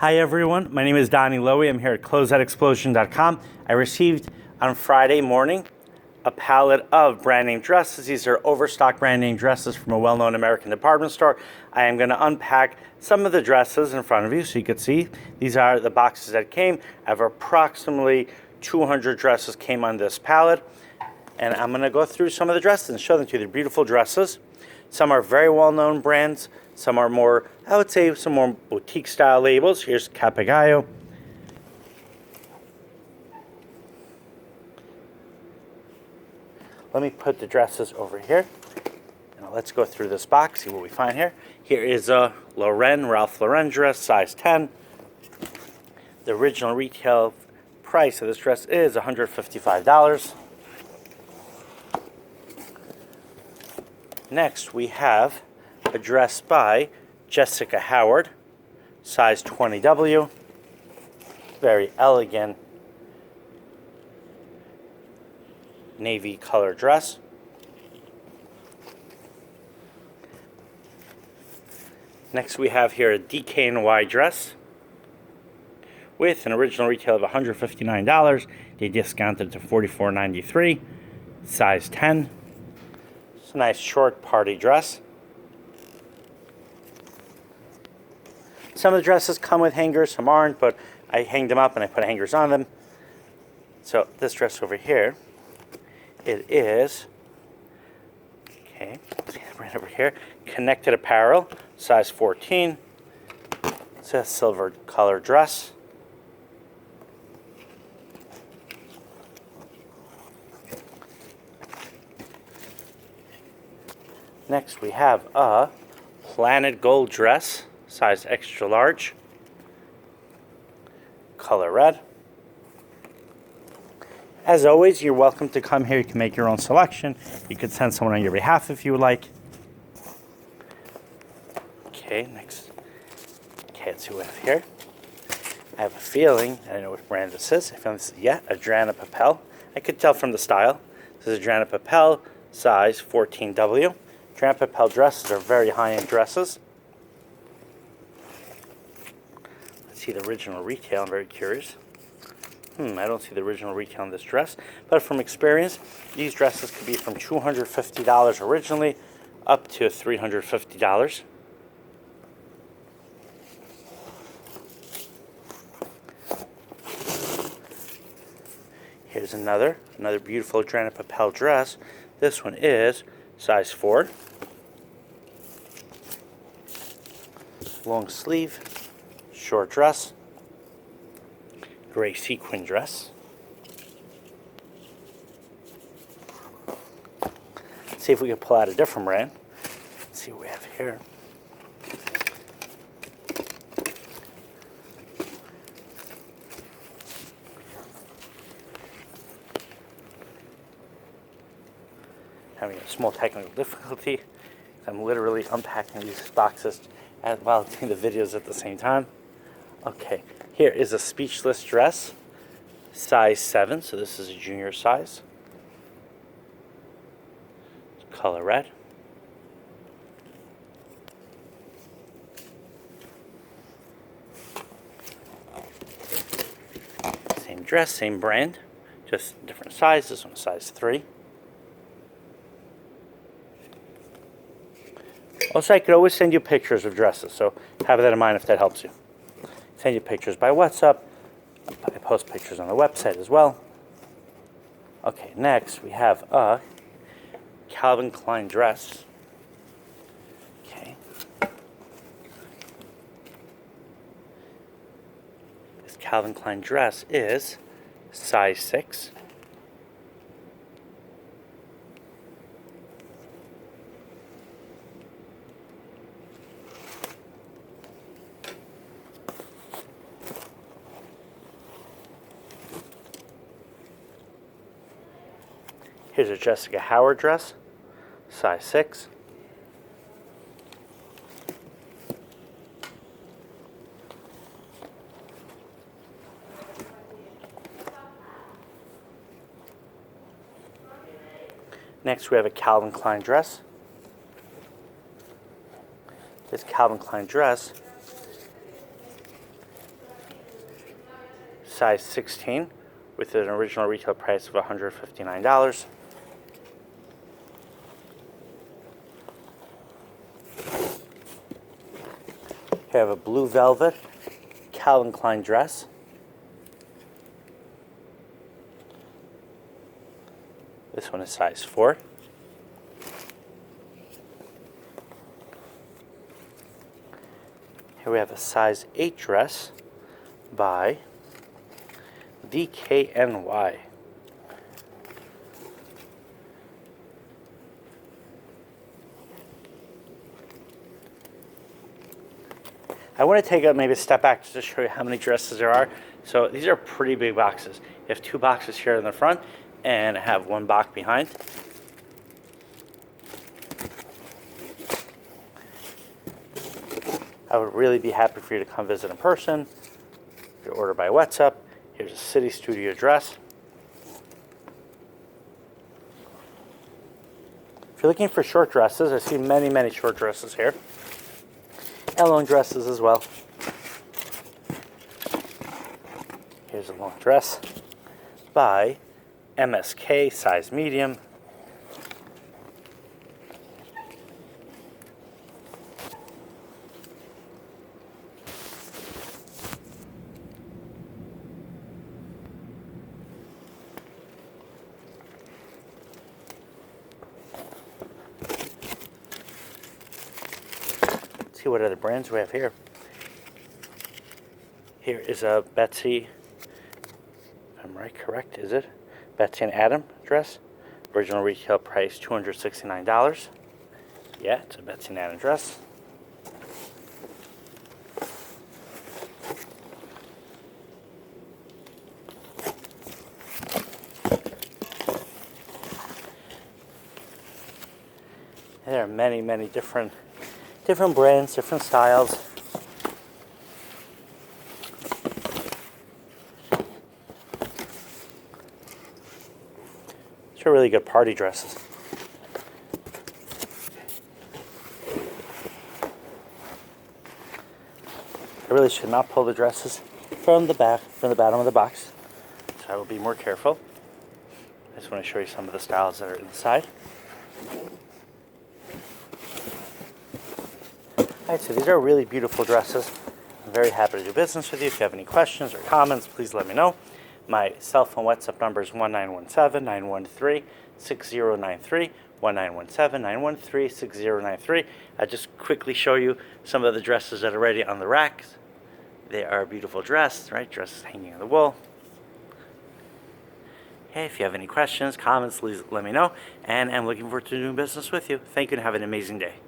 Hi everyone, my name is Donnie Lowy. I'm here at closeoutexplosion.com. I received on Friday morning a pallet of brand name dresses. These are overstock brand name dresses from a well-known American department store. I am going to unpack some of the dresses in front of you so you can see. These are the boxes that came. I have approximately 200 dresses came on this pallet. And I'm going to go through some of the dresses and show them to you. They're beautiful dresses. Some are very well-known brands. Some are more, I would say, some more boutique-style labels. Here's Capagallo. Let me put the dresses over here. And let's go through this box, see what we find here. Here is a Ralph Lauren dress, size 10. The original retail price of this dress is $155. Next, we have a dress by Jessica Howard, size 20W. Very elegant navy color dress. Next, we have here a DKNY dress with an original retail of $159. They discounted to $44.93, size 10. It's a nice short party dress. Some of the dresses come with hangers, some aren't, but I hanged them up and I put hangers on them. So this dress over here, it is, okay, right over here, Connected Apparel, size 14. It's a silver color dress. Next, we have a Planet Gold dress, size extra large, color red. As always, you're welcome to come here. You can make your own selection. You could send someone on your behalf if you would like. Okay, next. Okay, let's see what we have here. I have a feeling, I don't know what brand this is. I found this is Adriana Papel. I could tell from the style. This is Adriana Papel, size 14W. Adriana Papel dresses are very high-end dresses. Let's see the original retail. I'm very curious. I don't see the original retail on this dress. But from experience, these dresses could be from $250 originally up to $350. Here's another beautiful Adriana Papel dress. This one is size 4. Long sleeve, short dress, gray sequin dress. Let's see if we can pull out a different brand. Let's see what we have here. Having a small technical difficulty. I'm literally unpacking these boxes while doing the videos at the same time. Okay, here is a Speechless dress, size 7, so this is a junior size. Color red. Same dress, same brand, just different size. This one is size 3. Also, I could always send you pictures of dresses, so have that in mind if that helps you. Send you pictures by WhatsApp. I post pictures on the website as well. Okay, next we have a Calvin Klein dress. Okay. This Calvin Klein dress is size 6. Here's a Jessica Howard dress, size 6. Next we have a Calvin Klein dress. This Calvin Klein dress size 16 with an original retail price of $159. Here I have a blue velvet Calvin Klein dress. This one is size 4. Here we have a size 8 dress by DKNY. I want to take maybe a step back just to show you how many dresses there are. So these are pretty big boxes. You have 2 boxes here in the front and I have 1 box behind. I would really be happy for you to come visit in person. If you order by WhatsApp, here's a City Studio dress. If you're looking for short dresses, I see many, many short dresses here. And long dresses as well. Here's a long dress by MSK, size medium. Let's see what other brands we have here. Here is a Betsy, if I'm correct, is it? Betsy and Adam dress. Original retail price $269. Yeah, it's a Betsy and Adam dress. There are many, many different brands, different styles. These are really good party dresses. I really should not pull the dresses from the bottom of the box, so I will be more careful. I just want to show you some of the styles that are inside. Alright, so these are really beautiful dresses. I'm very happy to do business with you. If you have any questions or comments, please let me know. My cell phone WhatsApp number is 1-917-913-6093, 1-917-913-6093. I'll just quickly show you some of the dresses that are already on the racks. They are beautiful dresses, right? Dresses hanging on the wall. Hey, if you have any questions, comments, please let me know. And I'm looking forward to doing business with you. Thank you and have an amazing day.